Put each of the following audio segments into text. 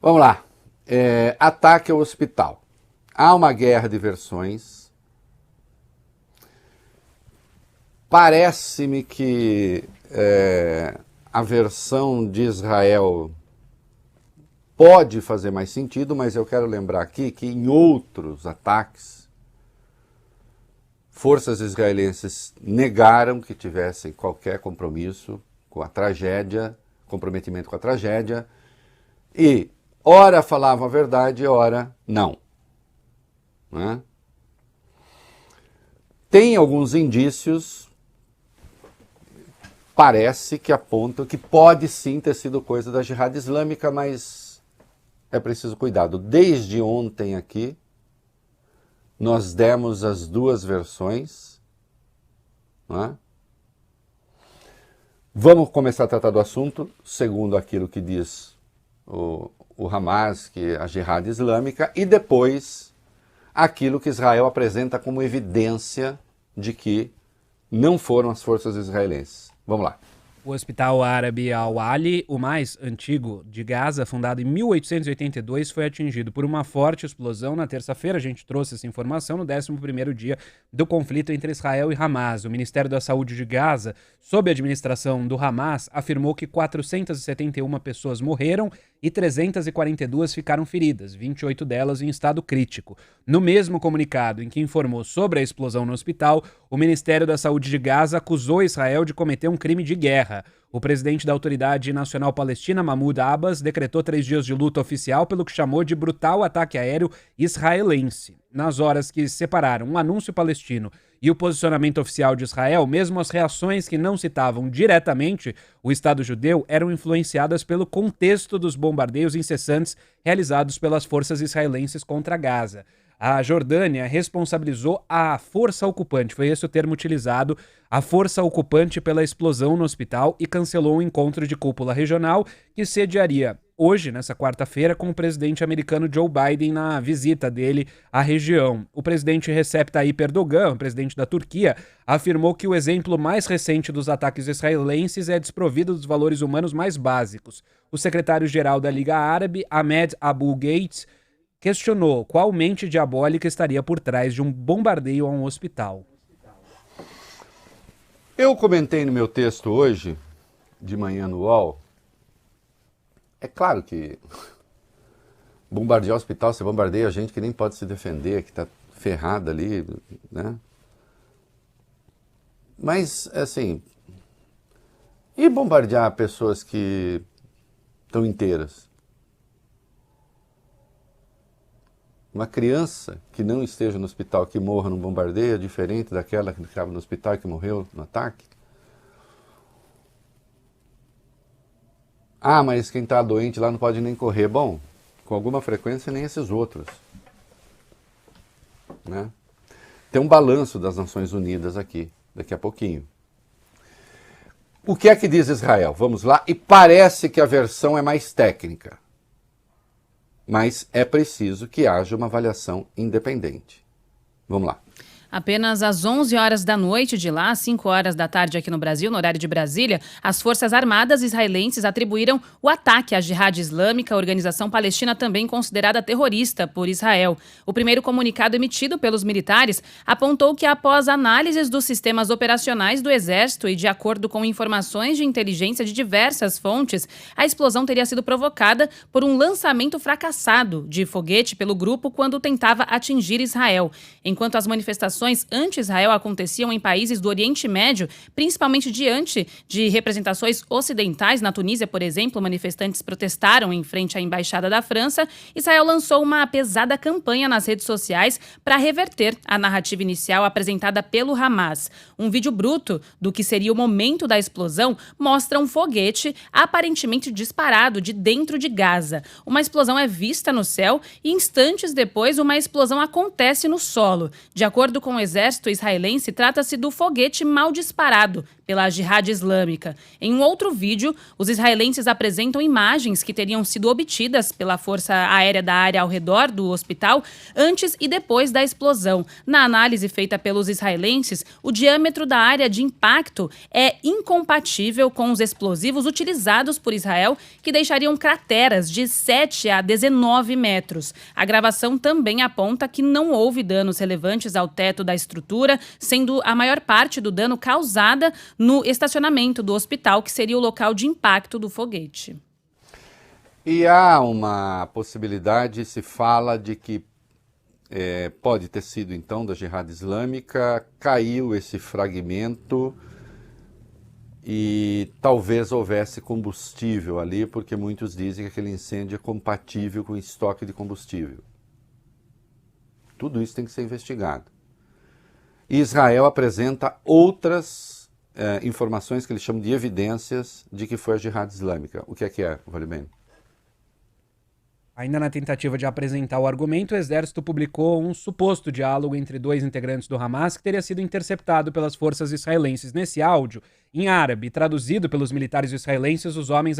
Vamos lá. Ataque ao hospital. Há uma guerra de versões. Parece-me que a versão de Israel pode fazer mais sentido, mas eu quero lembrar aqui que em outros ataques, forças israelenses negaram que tivessem qualquer compromisso com a tragédia, comprometimento com a tragédia, e ora falavam a verdade, ora não. Né? Tem alguns indícios, parece que apontam que pode sim ter sido coisa da Jihad Islâmica, mas é preciso cuidado. Desde ontem aqui, nós demos as duas versões. Né? Vamos começar a tratar do assunto segundo aquilo que diz o Hamas, que é a Jihad Islâmica, e depois aquilo que Israel apresenta como evidência de que não foram as forças israelenses. Vamos lá. O Hospital Árabe Al-Ali, o mais antigo de Gaza, fundado em 1882, foi atingido por uma forte explosão na terça-feira. A gente trouxe essa informação no 11º dia do conflito entre Israel e Hamas. O Ministério da Saúde de Gaza, sob a administração do Hamas, afirmou que 471 pessoas morreram e 342 ficaram feridas, 28 delas em estado crítico. No mesmo comunicado em que informou sobre a explosão no hospital, o Ministério da Saúde de Gaza acusou Israel de cometer um crime de guerra. O presidente da Autoridade Nacional Palestina, Mahmoud Abbas, decretou 3 dias de luta oficial pelo que chamou de brutal ataque aéreo israelense. Nas horas que separaram um anúncio palestino e o posicionamento oficial de Israel, mesmo as reações que não citavam diretamente o Estado judeu eram influenciadas pelo contexto dos bombardeios incessantes realizados pelas forças israelenses contra Gaza. A Jordânia responsabilizou a força ocupante, foi esse o termo utilizado, a força ocupante pela explosão no hospital e cancelou um encontro de cúpula regional que sediaria hoje, nessa quarta-feira, com o presidente americano Joe Biden na visita dele à região. O presidente Recep Tayyip Erdogan, presidente da Turquia, afirmou que o exemplo mais recente dos ataques israelenses é desprovido dos valores humanos mais básicos. O secretário-geral da Liga Árabe, Ahmed Abu Gates, questionou qual mente diabólica estaria por trás de um bombardeio a um hospital. Eu comentei no meu texto hoje, de manhã no UOL, é claro que bombardear o hospital, você bombardeia gente que nem pode se defender, que está ferrada ali, né? Mas, assim, e bombardear pessoas que estão inteiras? Uma criança que não esteja no hospital, que morra num bombardeio, é diferente daquela que estava no hospital e que morreu no ataque? Ah, mas quem está doente lá não pode nem correr. Bom, com alguma frequência nem esses outros. Né? Tem um balanço das Nações Unidas aqui, daqui a pouquinho. O que é que diz Israel? Vamos lá. E parece que a versão é mais técnica. Mas é preciso que haja uma avaliação independente. Vamos lá. Apenas às 11 horas da noite de lá, às 5 horas da tarde aqui no Brasil, no horário de Brasília, as Forças Armadas israelenses atribuíram o ataque à Jihad Islâmica, organização palestina também considerada terrorista por Israel. O primeiro comunicado emitido pelos militares apontou que, após análises dos sistemas operacionais do Exército e de acordo com informações de inteligência de diversas fontes, a explosão teria sido provocada por um lançamento fracassado de foguete pelo grupo quando tentava atingir Israel. Enquanto as manifestações anti-Israel aconteciam em países do Oriente Médio, principalmente diante de representações ocidentais. Na Tunísia, por exemplo, manifestantes protestaram em frente à Embaixada da França. Israel lançou uma pesada campanha nas redes sociais para reverter a narrativa inicial apresentada pelo Hamas. Um vídeo bruto do que seria o momento da explosão mostra um foguete aparentemente disparado de dentro de Gaza. Uma explosão é vista no céu e, instantes depois, uma explosão acontece no solo. De acordo com o exército israelense, trata-se do foguete mal disparado, pela Jihad Islâmica. Em um outro vídeo, os israelenses apresentam imagens que teriam sido obtidas pela Força Aérea da área ao redor do hospital antes e depois da explosão. Na análise feita pelos israelenses, o diâmetro da área de impacto é incompatível com os explosivos utilizados por Israel, que deixariam crateras de 7 a 19 metros. A gravação também aponta que não houve danos relevantes ao teto da estrutura, sendo a maior parte do dano causada no estacionamento do hospital, que seria o local de impacto do foguete. E há uma possibilidade, se fala de que pode ter sido então da Jihad Islâmica, caiu esse fragmento e talvez houvesse combustível ali, porque muitos dizem que aquele incêndio é compatível com o estoque de combustível. Tudo isso tem que ser investigado. E Israel apresenta outras informações que eles chamam de evidências de que foi a Jihad Islâmica. O que é, Valimeno? Ainda na tentativa de apresentar o argumento, o Exército publicou um suposto diálogo entre 2 integrantes do Hamas que teria sido interceptado pelas forças israelenses. Nesse áudio, em árabe, traduzido pelos militares israelenses, os homens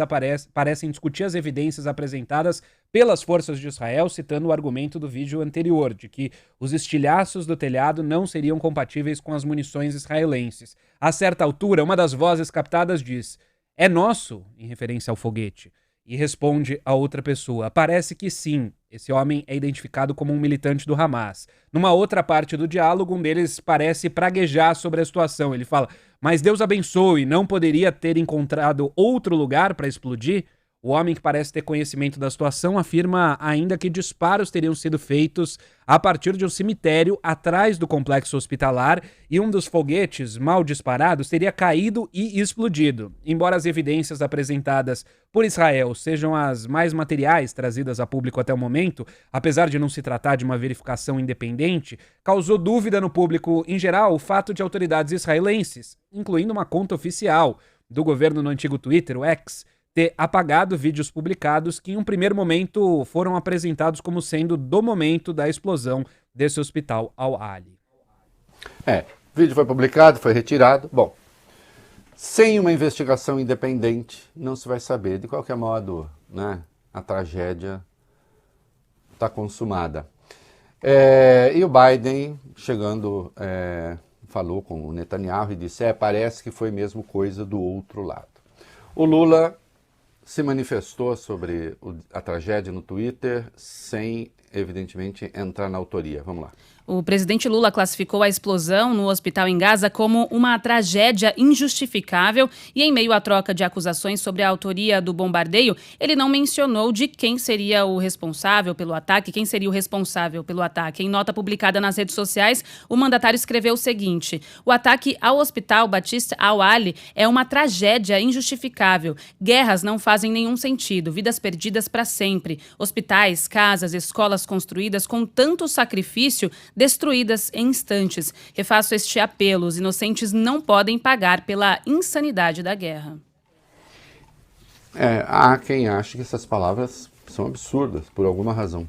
parecem discutir as evidências apresentadas pelas forças de Israel, citando o argumento do vídeo anterior, de que os estilhaços do telhado não seriam compatíveis com as munições israelenses. A certa altura, uma das vozes captadas diz: "É nosso", em referência ao foguete. E responde a outra pessoa: "Parece que sim". Esse homem é identificado como um militante do Hamas. Numa outra parte do diálogo, um deles parece praguejar sobre a situação. Ele fala: "Mas Deus abençoe, não poderia ter encontrado outro lugar para explodir?" O homem, que parece ter conhecimento da situação, afirma ainda que disparos teriam sido feitos a partir de um cemitério atrás do complexo hospitalar e um dos foguetes mal disparados teria caído e explodido. Embora as evidências apresentadas por Israel sejam as mais materiais trazidas a público até o momento, apesar de não se tratar de uma verificação independente, causou dúvida no público em geral o fato de autoridades israelenses, incluindo uma conta oficial do governo no antigo Twitter, o X, ter apagado vídeos publicados que em um primeiro momento foram apresentados como sendo do momento da explosão desse hospital Al-Ali. O vídeo foi publicado, foi retirado. Bom, sem uma investigação independente, não se vai saber. De qualquer modo, né, a tragédia está consumada. E o Biden, chegando, falou com o Netanyahu e disse: parece que foi mesmo coisa do outro lado. O Lula se manifestou sobre a tragédia no Twitter sem, evidentemente, entrar na autoria. Vamos lá. O presidente Lula classificou a explosão no hospital em Gaza como uma tragédia injustificável e, em meio à troca de acusações sobre a autoria do bombardeio, ele não mencionou de quem seria o responsável pelo ataque, quem seria o responsável pelo ataque. Em nota publicada nas redes sociais, o mandatário escreveu o seguinte: "O ataque ao hospital Batista Al-Ali é uma tragédia injustificável. Guerras não fazem nenhum sentido, vidas perdidas para sempre. Hospitais, casas, escolas construídas com tanto sacrifício destruídas em instantes. Refaço este apelo: os inocentes não podem pagar pela insanidade da guerra." Há quem ache que essas palavras são absurdas, por alguma razão.